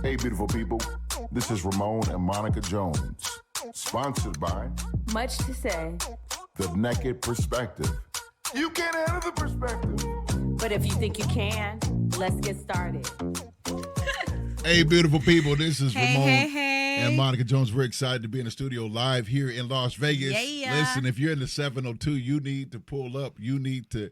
Hey, beautiful people. This is Romone and Monica Jones, sponsored by Much to Say. The Naked Perspective. You can't handle the perspective. But if you think you can, let's get started. Hey, beautiful people. This is Romone Hey. and Monica Jones. We're excited to be in the studio live here in Las Vegas. Yeah. Listen, if you're in the 702, you need to pull up. You need to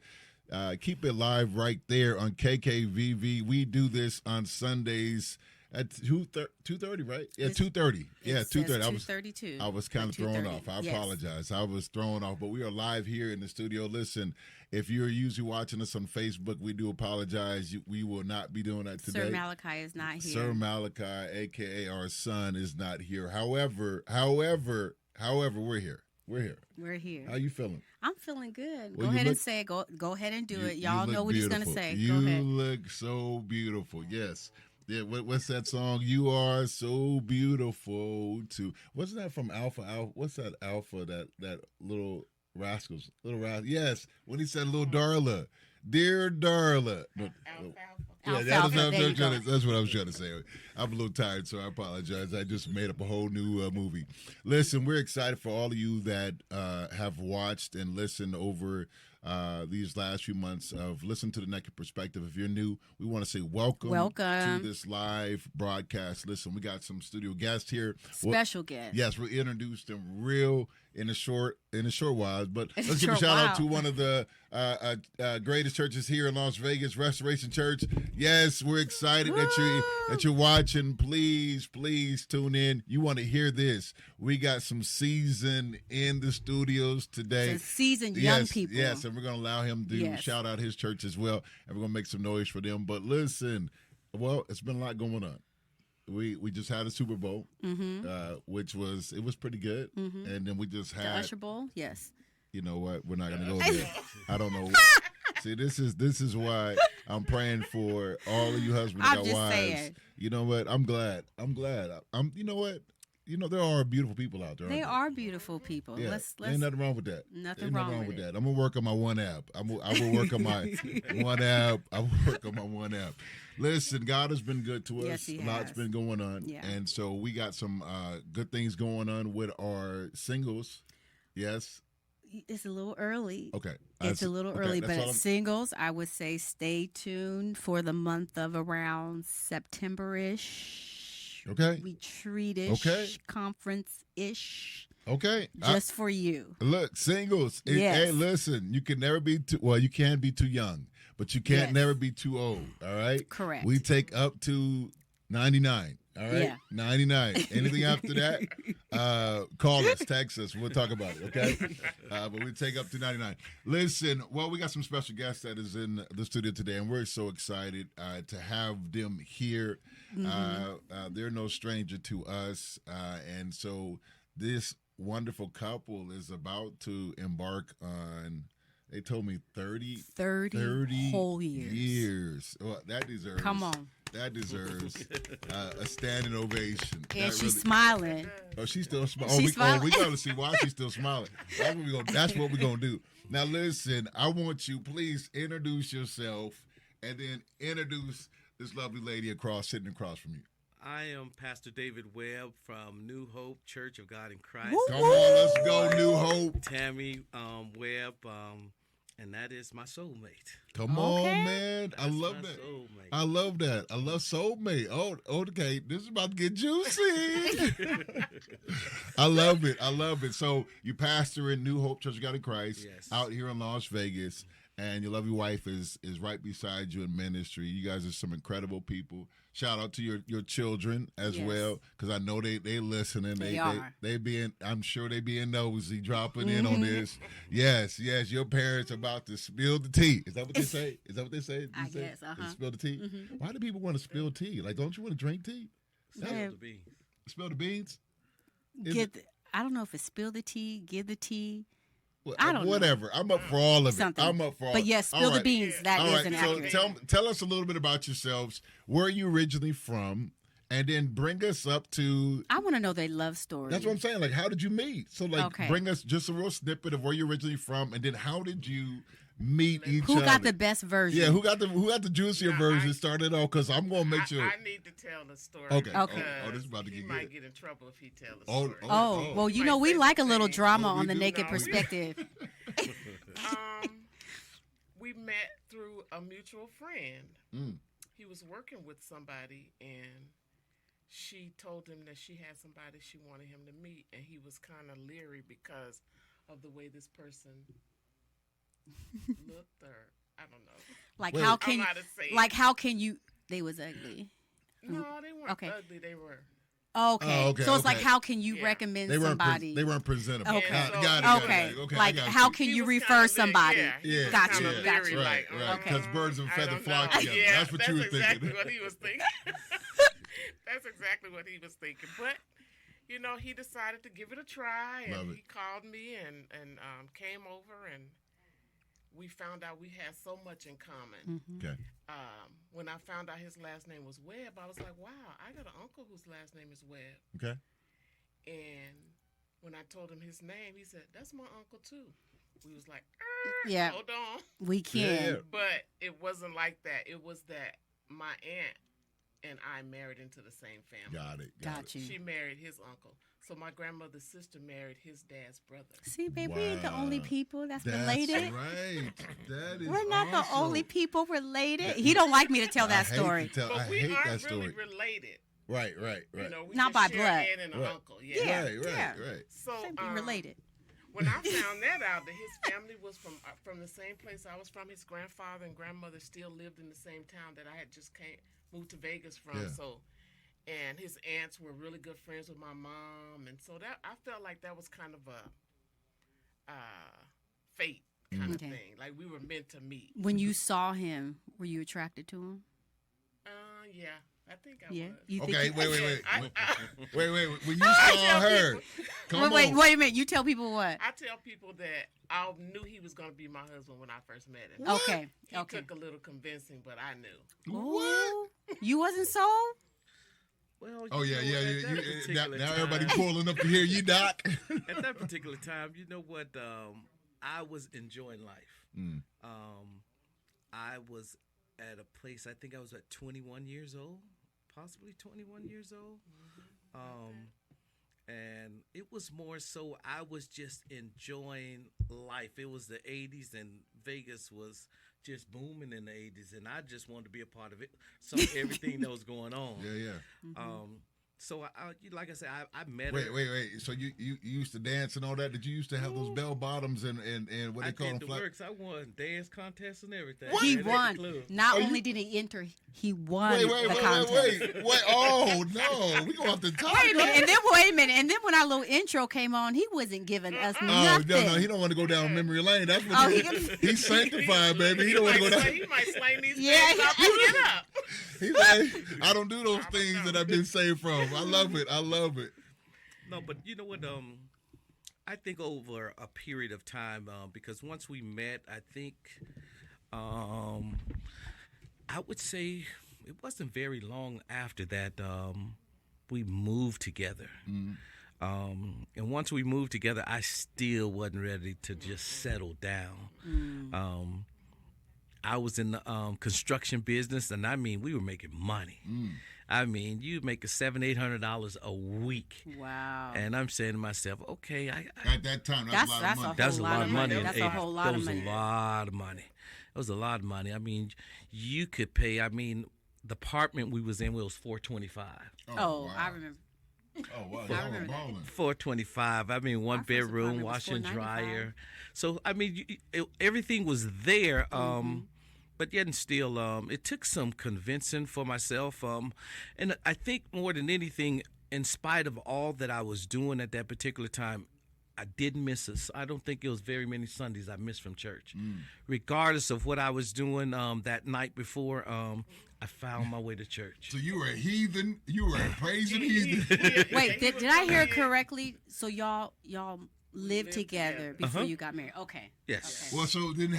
keep it live right there on KKVV. We do this on Sundays at 2:30, right? Yeah, 2:30. Yeah, 2:30. 2:32. I was kind of thrown off. I Yes. apologize. I was thrown off, but we are live here in the studio. Listen, if you're usually watching us on Facebook, we do apologize. We will not be doing that today. Sir Malachi is not here. Sir Malachi, a.k.a. our son, is not here. However, we're here. We're here. How you feeling? I'm feeling good. Well, go ahead look- and say it. Go ahead and do it. You Y'all look know what he's beautiful. gonna say. You Go ahead. look so beautiful. Yes. Yeah. What's that song? You are so beautiful. What's that from Alpha? What's that Alpha? That little rascals. Yes. When he said, "Little Darla, dear Darla." No, yeah, Alfalfa, there you go. that's what I was trying to say. I'm a little tired, so I apologize. I just made up a whole new movie. Listen, we're excited for all of you that have watched and listened over these last few months of Listen to the Naked Perspective. If you're new, we want to say welcome to this live broadcast. Listen, we got some studio guests here. Special guest. Yes, we'll introduce them in a short while. But In a let's give a short shout out while. to one of the greatest churches here in Las Vegas, Restoration Church. Yes, we're excited that you're watching. Please tune in. You want to hear this? We got some seasoned in the studios today. Some seasoned young Yes, people. Yes, and we're going to allow him to Yes. shout out his church as well, and we're going to make some noise for them. But listen, well, it's been a lot going on. We just had a Super Bowl, which was pretty good, and then we just The had Usher Bowl. Yes. You know what? We're not gonna go there. I don't know. See, this is why I'm praying for all of you husbands I'm that got just wives. saying. You know what? I'm glad. You know what? You know there are beautiful people out there. They aren't are beautiful people. Yeah. Let's Ain't nothing wrong with that. Nothing Ain't wrong with it. that. I'm gonna work on my one app. I will work on my one app. I will work on my one app. Listen, God has been good to us. Yes, he A lot's has. been going on, Yeah. and so we got some good things going on with our singles. Yes. It's a little early. Okay. It's a little early, that's but all at singles, I would say stay tuned for the month of around September-ish. Okay. Retreat-ish. Okay. Conference-ish. Okay. Just for you. Look, singles. Yes. Hey, listen, you can never be you can be too young, but you can't Yes. never be too old. All right. Correct. We take up to 99. All right. Yeah. 99. Anything after that, call us, text us. We'll talk about it. Okay. But we take up to 99. Listen, well, we got some special guests that is in the studio today, and we're so excited to have them here. They're no stranger to us, and so this wonderful couple is about to embark on, they told me 30 whole years. Well, that deserves, Come on. That deserves a standing ovation. And That she's smiling. Oh, she's still smiling. She's smiling. We got to see why she's still smiling. That's what we're gonna do. Now, listen, I want you, please introduce yourself, and then introduce this lovely lady sitting across from you. I am Pastor David Webb from New Hope Church of God in Christ. Woo! Come on, let's go, New Hope. Tammy Webb, and that is my soulmate. Come Okay. on, man. I That's love my that. soulmate. I love that. I love soulmate. Oh, okay. This is about to get juicy. I love it. So you pastor in New Hope Church of God in Christ, Yes. out here in Las Vegas, and your lovely wife is right beside you in ministry. You guys are some incredible people. Shout out to your children as Yes. well, because I know they listening. They are. They being, I'm sure they being nosy, dropping in on this. Yes. Your parents about to spill the tea. Is that what they say? I guess, They spill the tea. Why do people want to spill tea? Like, don't you want to drink tea? Yeah. To be. Spill the beans? Is it- I don't know if it's spill the tea, give the tea. Well, I don't know. whatever. I'm up for all of it. Something. I'm up for all. But yes, spill All the beans. That All is right. an So accurate. tell us a little bit about yourselves. Where are you originally from? And then bring us up to. I want to know their love story. That's what I'm saying. Like, how did you meet? So, like, Okay. bring us just a real snippet of where you're originally from, and then how did you meet each Who other? got the best version? Yeah, who got the juicier version? Started off because I'm gonna make sure. I need to tell the story. Okay. Okay. Oh, this is about to he get might good. get in trouble if he tells the Oh, story. Oh, well, you Might know, we say like a some little things. drama Oh, we on the do? naked No, we- perspective. We met through a mutual friend. Mm. He was working with somebody, and she told him that she had somebody she wanted him to meet, and he was kind of leery because of the way this person looked, or I don't know. Like, Wait. how I don't can, know how to say it. like, how can you? They was ugly. No, they weren't Okay. ugly. They were. Okay. Oh, okay, So it's like, okay. how can you Yeah. recommend They weren't. somebody? They weren't presentable. Okay. Got it. So- Got it. Okay. Okay. Like, I got how you. can He you was refer kinda somebody? Yeah, he Yeah, was Got kinda you, leery, got you. like, Right. Okay. Because birds of a I feather don't flock know. together. Yeah, That's what you were exactly thinking. what he was thinking. That's exactly what he was thinking. But you know, he decided to give it a try, and Love it. he called me and came over, and we found out we had so much in common. Okay. When I found out his last name was Webb, I was like, wow, I got an uncle whose last name is Webb. Okay. And when I told him his name, he said, that's my uncle too. We was like, Yeah. hold on. We can. Yeah. But it wasn't like that. It was that my aunt and I married into the same family. Got it. Got you. She married his uncle. So my grandmother's sister married his dad's brother. See, babe, we ain't the only Wow. people that's That's related. right. That is. We're not the awesome. only people related. He don't like me to tell I that hate story. to tell- But I we hate aren't that story. really related. Right. You know, we Not just by share blood. an aunt and Right. an uncle. Yeah. Right. So Should be related. when I found that out, that his family was from the same place I was from, his grandfather and grandmother still lived in the same town that I had just moved to Vegas from. Yeah. So, and his aunts were really good friends with my mom, and so that I felt like that was kind of a fate kind of Okay. thing. Like we were meant to meet. When you saw him, were you attracted to him? Yeah, I think I Yeah. was. You think Okay. you- Wait. When you saw her, come Wait on. a minute. You tell people what? I tell people that I knew he was going to be my husband when I first met him. Okay. He Okay. took a little convincing, but I knew. Ooh. You wasn't sold? Well, Oh yeah. at that Now particular everybody time- pulling up to hear you, Doc. At that particular time, you know what? I was enjoying life. Mm. I was at a place. I think I was at 21 years old, possibly 21 years old. And it was more so I was just enjoying life. It was the 80s, and Vegas was just booming in the 80s, and I just wanted to be a part of it. So everything that was going on. Yeah. So like I said, I met her. Wait. So you used to dance and all that? Did you used to have those bell bottoms and what I they call did them? the works. I won dance contests and everything. He At the won. club. Not Are only you- did he enter, he won Wait. the contest. Oh no, we gonna have to talk. Wait a minute. And then when our little intro came on, he wasn't giving us Oh nothing. no, he don't want to go down memory lane. That's what Oh, he's sanctified, baby. He don't want to go down. He might slang these Yeah, things up and get up. He's like, I don't do those things that I've been saved from. I love it. No, but you know what? I think over a period of time, because once we met, I think, I would say it wasn't very long after that we moved together. And once we moved together, I still wasn't ready to just settle down. I was in the construction business, and I mean, we were making money. I mean, you make $700-800 a week. Wow. And I'm saying to myself, okay, At that time, that's a lot of money. that's a lot of money. That's in a 80s. whole lot That of was money. a lot of money. It was a lot of money. I mean, you could pay. I mean, the apartment we was in was $425. Oh, wow. I remember. Oh wow, I y'all were remember that. balling. $425. I mean, one Our first bedroom, apartment was washer and $495. dryer. So I mean, everything was there. But yet and still, it took some convincing for myself. And I think more than anything, in spite of all that I was doing at that particular time, I didn't miss us. I don't think it was very many Sundays I missed from church. Regardless of what I was doing that night before, I found my way to church. So you were a heathen. You were a praising heathen. Wait, did I hear correctly? So y'all lived together together. before you got married? Okay. Yes. Well, so then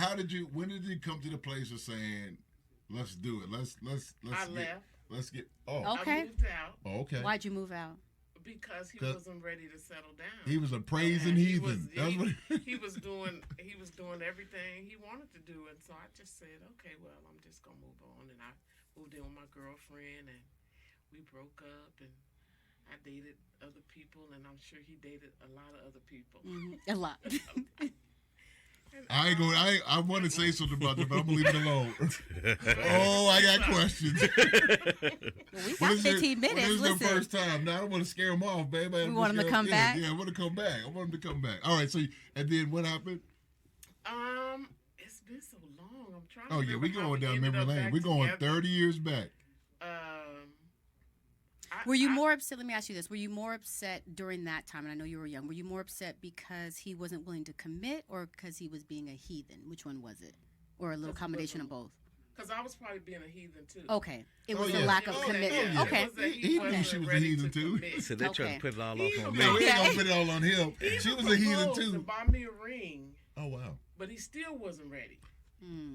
when did you come to the place of saying, let's do it? Let's I get- left. Let's get. Okay. I moved out Oh, okay. Why'd you move out? because he 'Cause wasn't ready to settle down. He was a praising And heathen. That's what he was doing everything he wanted to do, and so I just said, okay, well, I'm just gonna move on. And I moved in with my girlfriend, and we broke up, and I dated other people, and I'm sure he dated a lot of other people. A lot. And, I ain't going. I want to say something about that, but I'm gonna leave it alone. Oh, I got questions. Well, we got 15 minutes. This is Listen. the first time. Now I don't want to scare him off, baby. We want him to come back? Yeah, I want to come back. I want him to come back. All right. So, and then what happened? it's been so long. I'm trying. Oh to yeah, we remember how going down ended memory up lane. back We're going together. 30 years back. Were you more upset? Let me ask you this. Were you more upset during that time? And I know you were young. Were you more upset because he wasn't willing to commit or because he was being a heathen? Which one was it? Or a little combination of both? Because I was probably being a heathen too. Okay. It Oh, was yeah. a lack of Oh, commitment. yeah. Okay. He knew she was a heathen, too. So they're trying Okay. to put it all off on No, me. we ain't Yeah. gonna put it all on him. She was a heathen To too. buy me a ring, Oh wow. but he still wasn't ready.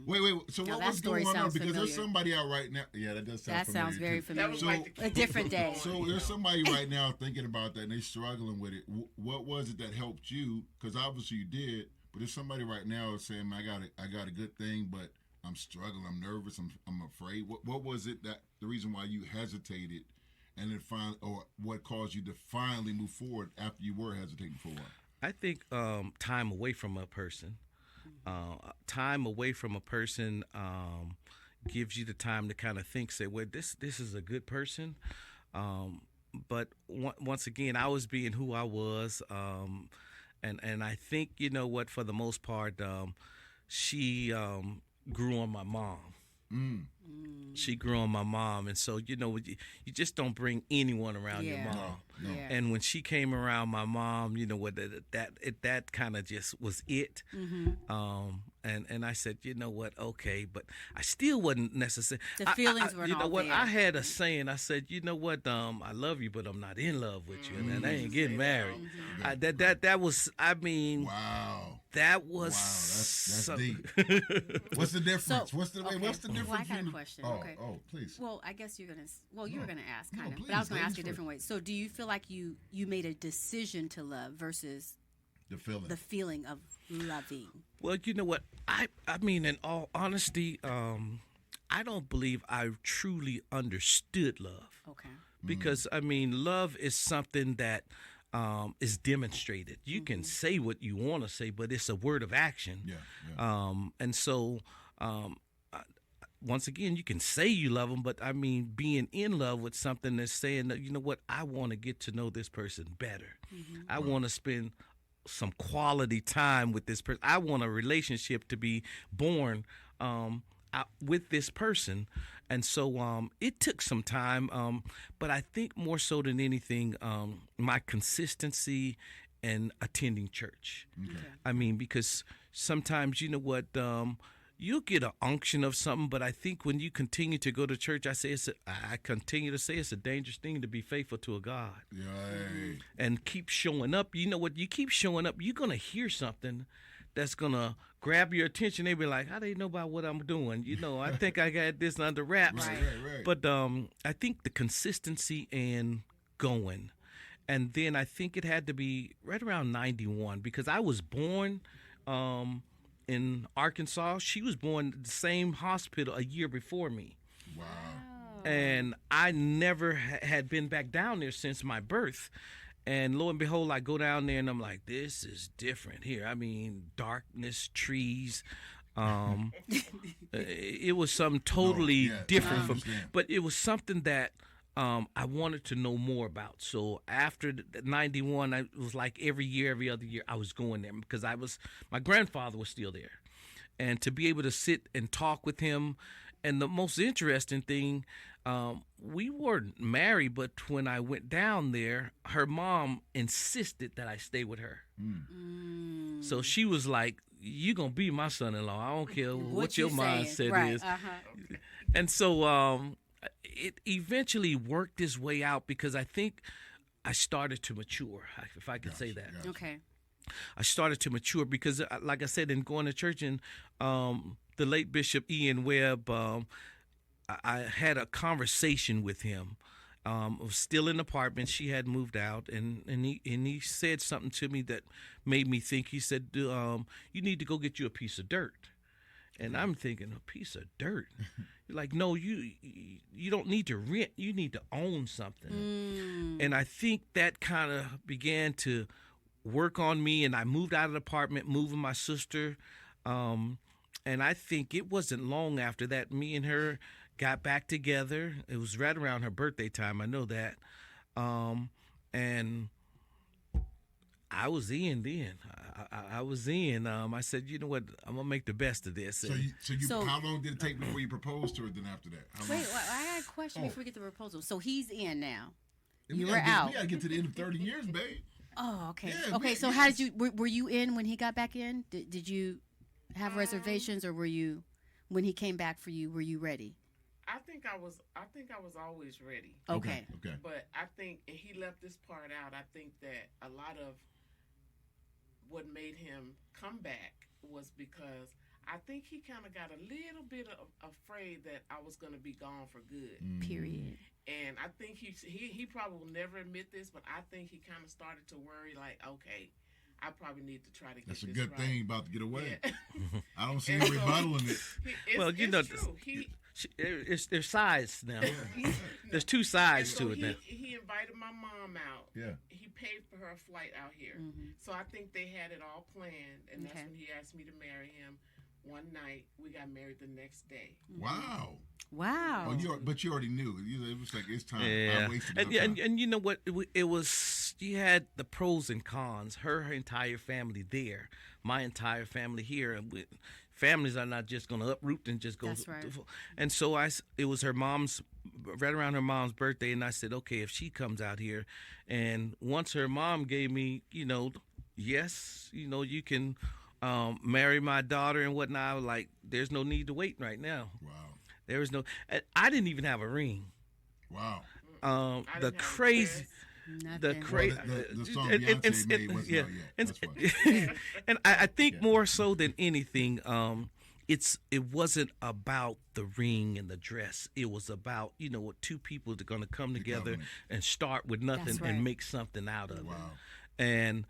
Wait. So Now what that was story going on? sounds Because there's familiar. somebody out right now. Yeah, that does sound That familiar. sounds very too. That familiar. was So- like the A different day. So there's somebody right now thinking about that and they're struggling with it. What was it that helped you? Because obviously you did, but there's somebody right now saying, "I got a good thing, but I'm struggling. I'm nervous. I'm afraid." What was it that the reason why you hesitated, and then finally, or what caused you to finally move forward after you were hesitating for a while? I think time away from a person. Time away from a person gives you the time to kind of think, say, well, this is a good person. But once again, I was being who I was. And I think, you know what, for the most part, she grew on my mom. She grew on my mom, and so you you just don't bring anyone around your Yeah. mom. No. Yeah. And when she came around my mom, you know what, that kind of just was it. And I said, you know what, okay, but I still wasn't necessarily. The feelings weren't You know all what, there. I had a saying. I said, you know what, I love you, but I'm not in love with you, and I ain't getting married. That was, I mean, Wow. that was That's some- deep. What's the difference? So- What's the okay. difference? Well, I got a question. Oh, Okay. please. Well, I guess you're gonna. Well, you were No. gonna ask No, kind of, please, but I was gonna ask you a ladies different way. So, do you feel like you made a decision to love versus The feeling. the feeling of loving? Well, you know what? I mean, in all honesty, I don't believe I truly understood love. Okay. Because I mean, love is something that is demonstrated. You can say what you want to say, but it's a word of action. Yeah. And so, once again, you can say you love them, but I mean, being in love with something that's saying that, you know what, I want to get to know this person better. I want to spend some quality time with this person. I want a relationship to be born with this person. And so it took some time, but I think more so than anything, my consistency and attending church. I mean, because sometimes, you know what, you'll get an unction of something, but I think when you continue to go to church, I continue to say it's a dangerous thing to be faithful to a God. Yeah. And keep showing up. You know what? You keep showing up, you're going to hear something that's going to grab your attention. They be like, how do you know about what I'm doing? You know, I think I got this under wraps. Right. But I think the consistency and going. And then I think it had to be right around 91 because I was born in Arkansas. She was born at the same hospital a year before me. Wow. And I never had been back down there since my birth. And lo and behold, I go down there and I'm like, this is different here. I mean, darkness, trees. It was something totally different I from, understand. but it was something that I wanted to know more about. So after 91, it was like every year, every other year, I was going there because my grandfather was still there. And to be able to sit and talk with him. And the most interesting thing, we weren't married, but when I went down there, her mom insisted that I stay with her. So she was like, "You gonna be my son-in-law. I don't care what your mindset right. is." And so it eventually worked its way out because I think I started to mature, if I could say that. Okay. I started to mature because, like I said, in going to church and the late Bishop Ian Webb, I had a conversation with him. I was still in the apartment. She had moved out, and he said something to me that made me think. He said, "You need to go get you a piece of dirt." And I'm thinking, a piece of dirt? Like, no, you don't need to rent. You need to own something. And I think that kind of began to work on me, and I moved out of the apartment, moving my sister. And I think it wasn't long after that, me and her got back together. It was right around her birthday time. I know that. And I was in then. I was in. I said, you know what? I'm gonna make the best of this. So how long did it take before you proposed to her? Then after that, Wait, I got a question before we get to the proposal. So he's in now. We You were gotta out. We gotta get to the end of 30 years, babe. Oh, okay. Yeah, Okay, so how did you? Were you in when he got back in? Did you have reservations, or were you when he came back for you? Were you ready? I think I was always ready. Okay. Okay. But I think, and he left this part out, I think that a lot of what made him come back was because I think he kind of got a little bit afraid that I was going to be gone for good. Period. And I think he probably will never admit this, but I think he kind of started to worry, like, okay, I probably need to try to get That's a this good right. thing about to get away. Yeah. I don't see And him so- rebuttaling it. Well, you know, true. there's sides now. There's two And sides so to it now. he invited my mom out. Yeah. He paid for her flight out here. So I think they had it all planned, and that's Okay. when he asked me to marry him. One night, we got married the next day. Wow. Wow. Oh, but you already knew. It was like, it's time. Yeah, I wasted my time. and you know what? It was, you had the pros and cons. Her entire family there, my entire family here. And families are not just going to uproot and just go. That's right. And so it was her mom's, right around her mom's birthday, and I said, okay, if she comes out here, and once her mom gave me, yes, you can marry my daughter and whatnot. I was like, there's no need to wait right now. Wow. There was no. I didn't even have a ring. Wow. I The didn't have crazy. Nothing. The crazy, the song Beyonce made wasn't out yet. That's why. and I think more so than anything, it wasn't about the ring and the dress. It was about two people that are going to come together covenant. and start with nothing That's right. and make something out of it. Wow. And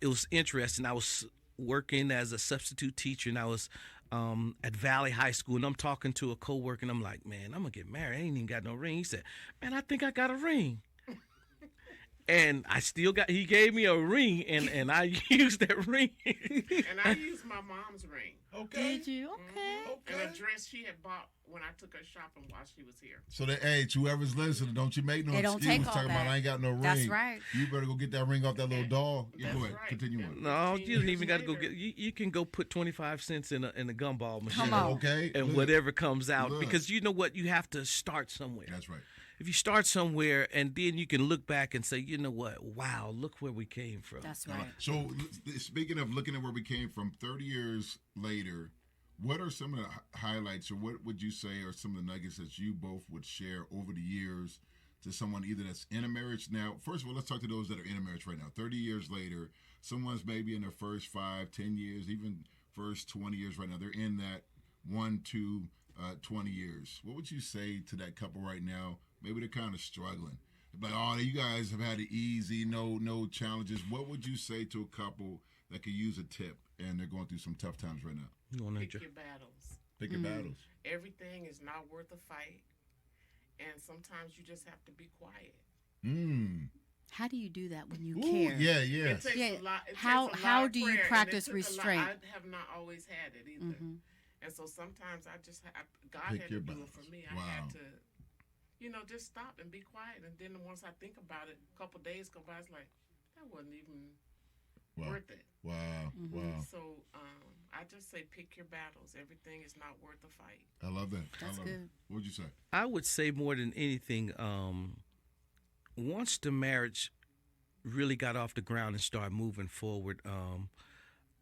it was interesting. I was working as a substitute teacher, and I was at Valley High School, and I'm talking to a coworker, and I'm like, man, I'm gonna get married. I ain't even got no ring. He said, man, I think I got a ring. And I still he gave me a ring, and I used that ring. And I used my mom's ring Okay. Did you? Okay. and a dress she had bought when I took her shopping while she was here. So that, hey, to whoever's listening, don't you make no They don't excuse take all talking about that. I ain't got no ring. That's right. You better go get that ring off that little doll. Yeah, go That's ahead. right. Continue on. No, 15 you don't even years got to go later. get. You can go put 25 cents in a gumball machine. Come on. Okay. And Look. whatever comes out, Look. because you know what, you have to start somewhere. That's right. If you start somewhere, and then you can look back and say, you know what, wow, look where we came from. That's All right. right. So, speaking of looking at where we came from 30 years later, what are some of the highlights, or what would you say are some of the nuggets that you both would share over the years to someone either that's in a marriage now? First of all, let's talk to those that are in a marriage right now. 30 years later, someone's maybe in their first 5, 10 years, even first 20 years right now. They're in that 1, 2, 20 years. What would you say to that couple right now? Maybe they're kind of struggling. But you guys have had it easy, no challenges. What would you say to a couple that could use a tip and they're going through some tough times right now? You want Pick to your battles. Pick your battles. Everything is not worth a fight, and sometimes you just have to be quiet. How do you do that when you Ooh, care? yeah, yeah. It takes Yeah. a lot. It How- takes a how lot of do you prayer, and practice it took a lot. restraint? I have not always had it either, and so sometimes I just God Pick had your to do battles. it for me. Wow. I had to, just stop and be quiet. And then once I think about it, a couple days go by, it's like that wasn't even Wow. worth it. Wow. Wow. So I just say pick your battles. Everything is not worth a fight. I love that. That's I love good. it. What would you say? I would say more than anything, once the marriage really got off the ground and started moving forward,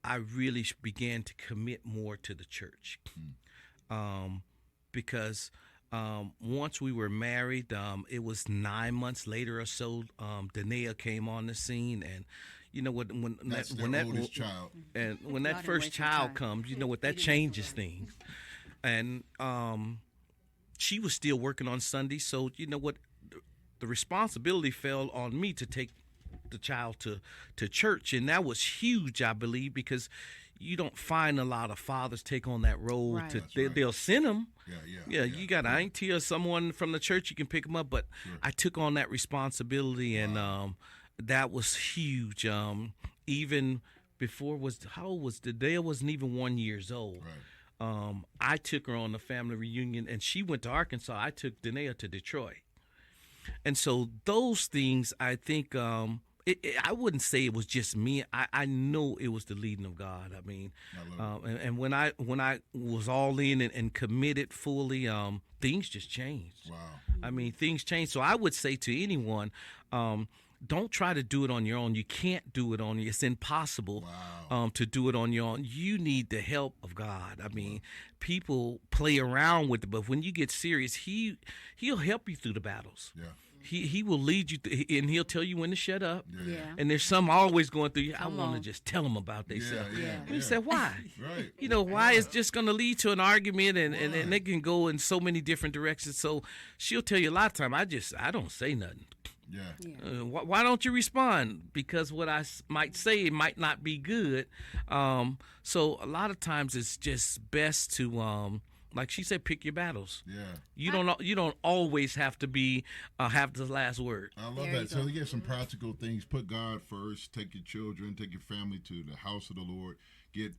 I really began to commit more to the church. Because once we were married, it was 9 months later or so, Danae came on the scene, and you know what? That's when their that oldest child. and when Y'all that didn't first waste your child time. comes, you know what? That changes things. And she was still working on Sunday, so you know what, the responsibility fell on me to take the child to church, and that was huge, I believe, because you don't find a lot of fathers take on that role. Right. They'll send them. Yeah. You got an auntie or someone from the church, you can pick them up, but I took on that responsibility, and that was huge. Even before how old was Dale? Wasn't even 1 year old. Right. I took her on the family reunion, and she went to Arkansas. I took Danae to Detroit. And so those things, I think, I wouldn't say it was just me. I know it was the leading of God. I mean, and when I was all in and committed fully, things just changed. Wow. I mean, things changed. So I would say to anyone, don't try to do it on your own. You can't do it on you. It's impossible to do it on your own. You need the help of God. I mean, people play around with it, but when you get serious, he'll help you through the battles. Yeah. He will lead you, and he'll tell you when to shut up. Yeah. And there's some always going through you. I Come want to on. just tell them about themselves. Yeah. And you say, why? Right. You know, why it's just going to lead to an argument, and they can go in so many different directions. So she'll tell you a lot of time, I don't say nothing. Yeah. Why don't you respond? Because what I might say might not be good. So a lot of times it's just best to, like she said, pick your battles. Yeah. You don't always have to be have the last word. I love There that. you So go. we get some practical things. Put God first. Take your children, take your family to the house of the Lord. Get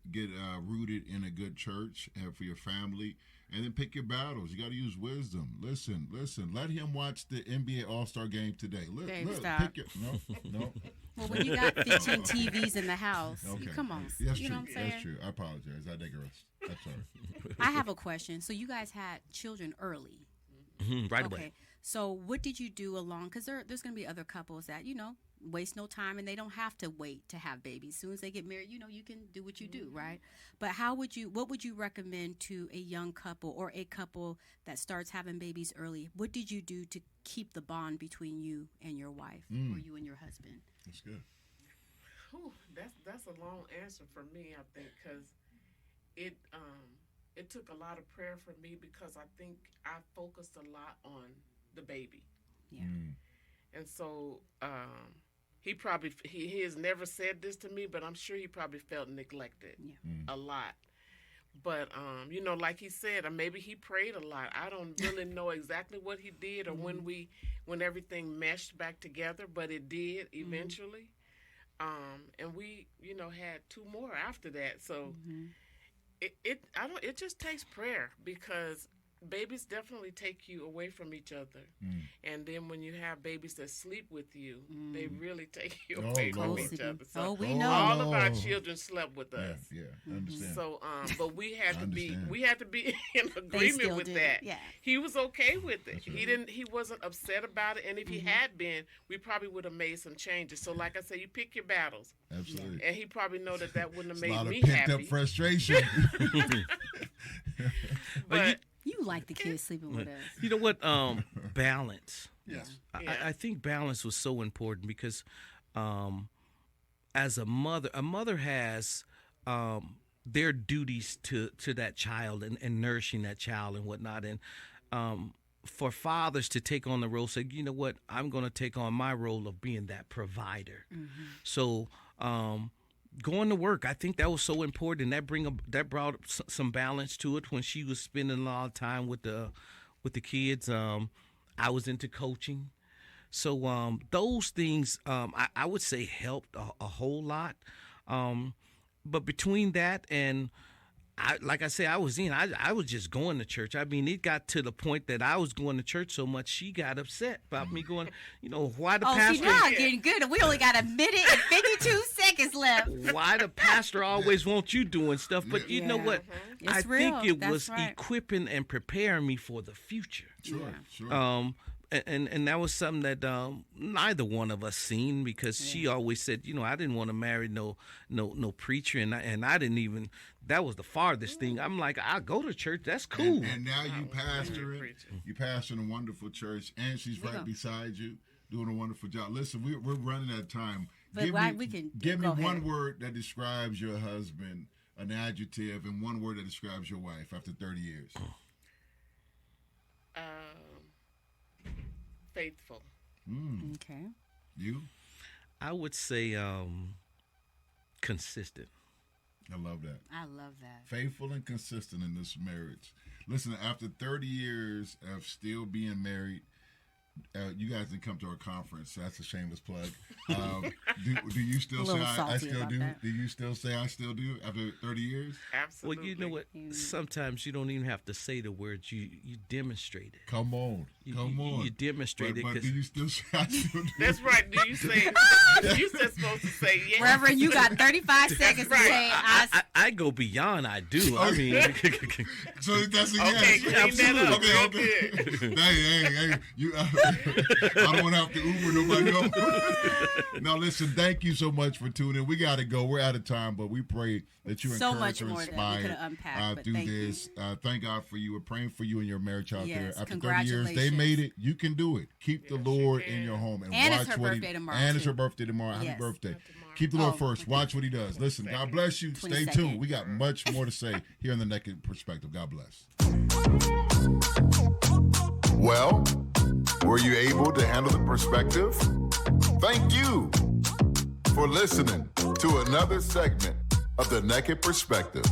rooted in a good church for your family, and then pick your battles. You got to use wisdom. Listen. Let him watch the NBA All-Star game today. Babe, Look, stop. pick your no. Well, when you got 15 TVs in the house, Okay. you come on. That's you true. know what I'm saying? That's true. I apologize. I digress. I'm sorry. I have a question. So you guys had children early. Right Okay. away. So what did you do along? Because there's going to be other couples that, waste no time and they don't have to wait to have babies. As soon as they get married, you can do what you do, right? But what would you recommend to a young couple or a couple that starts having babies early? What did you do to keep the bond between you and your wife or you and your husband? That's good. Whew, that's a long answer for me, I think, because it took a lot of prayer for me because I think I focused a lot on the baby. Yeah. And so he has never said this to me, but I'm sure he probably felt neglected a lot. But like he said, or maybe he prayed a lot. I don't really know exactly what he did or when everything meshed back together, but it did eventually. And we had two more after that. So it just takes prayer because babies definitely take you away from each other. And then when you have babies that sleep with you, they really take you away from Lord. each other. Oh, So we know. all of our children slept with us. Yeah. I understand. So, but we had I to be understand. in agreement still with did that. it, yeah. He was okay with it. That's right. He wasn't upset about it. And if he had been, we probably would have made some changes. So, like I said, you pick your battles. Absolutely. And he probably know that wouldn't have It's a lot made of me pent up happy. frustration. But You like the kids sleeping with us. You know what? Balance. Yes. Yeah. I think balance was so important because as a mother has their duties to that child and nourishing that child and whatnot. And for fathers to take on the role, say, you know what, I'm going to take on my role of being that provider. So going to work, I think that was so important. That brought some balance to it when she was spending a lot of time with the kids. I was into coaching. So those things, I would say, helped a whole lot. But between that and, like I said, I was just going to church. I mean, it got to the point that I was going to church so much, she got upset about me going, why the See, pastor... now I'm getting good. We only got a minute and 52 seconds left. Why the pastor always wants you doing stuff? But you know Yeah. what? It's I real. think it That's was right. equipping and preparing me for the future. Sure. And that was something that neither one of us seen because she always said, I didn't want to marry no preacher, and I didn't even. That was the farthest thing. I'm like, I'll go to church. That's cool. And now you pastoring. preaching. You pastoring a wonderful church, and she's right beside you, doing a wonderful job. Listen, we're running out of time. But Give me go one ahead. word that describes your husband, an adjective, and one word that describes your wife after 30 years. faithful. Okay. You? I would say consistent. I love that. I love that. Faithful and consistent in this marriage. Listen, after 30 years of still being married, you guys didn't come to our conference. So that's a shameless plug. Do you still say I still do? That. Do you still say I still do after 30 years? Absolutely. Well, you know what? Sometimes you don't even have to say the words. You demonstrate it. Come on. You demonstrate it. But do you still say I still do? That's right. Do you say? You just supposed to say yes. Reverend, you got 35 seconds to say I go beyond I do. I mean, so that's a Okay, yes. clean that up. Okay. Hey, you. I don't want to have to Uber nobody else. Now, listen, thank you so much for tuning in. We got to go. We're out of time, but we pray that you so encourage much or more that we inspire could have unpacked, through thank this. Thank God for you. We're praying for you and your marriage out there. Yes, After 30 years, they made it. You can do it. Keep the Lord in your home and And watch it's her what birthday tomorrow, And it's too. her birthday tomorrow. Happy Yes. birthday. Tomorrow. Keep the Lord Oh, first. Watch what he does. Listen, God bless you. Stay 22nd. tuned. We got much more to say here in the Naked Perspective. God bless. Well, were you able to handle the perspective? Thank you for listening to another segment of the Naked Perspective.